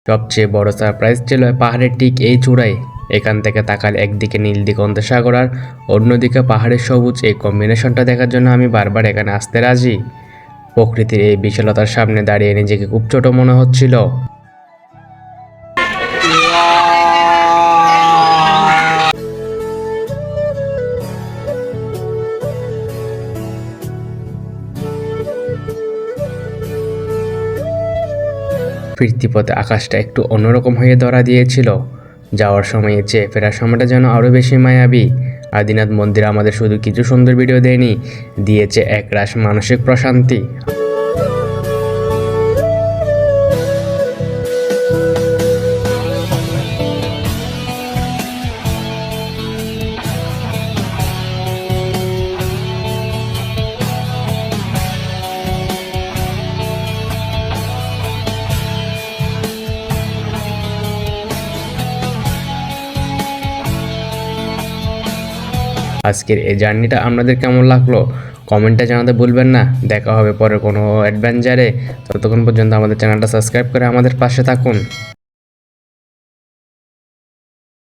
সবচেয়ে বড় সারপ্রাইজ ছিল পাহাড়ের ঠিক এই চূড়ায়। এখান থেকে তাকালে একদিকে নীল দিগন্ত সাগর আর অন্যদিকে পাহাড়ের সবুজ, এই কম্বিনেশনটা দেখার জন্য আমি বারবার এখানে আসতে রাজি। প্রকৃতির এই বিশালতার সামনে দাঁড়িয়ে নিজেকে খুব ছোট মনে হচ্ছিল। ফিরতি পথে আকাশটা একটু অন্যরকম হয়ে ধরা দিয়েছিল। যাওয়ার সময়ে চেয়ে ফেরার সময়টা যেন আরও বেশি মায়াবী। আদিনাথ মন্দির আমাদের শুধু কিছু সুন্দর ভিডিও দেয়নি, দিয়েছে একরাশ মানসিক প্রশান্তি। আজকের এই জার্নিটা আপনাদের কেমন লাগলো কমেন্টে জানাতে ভুলবেন না। দেখা হবে পরে কোনো অ্যাডভেঞ্চারে। ততক্ষণ পর্যন্ত আমাদের চ্যানেলটা সাবস্ক্রাইব করে আমাদের পাশে থাকুন।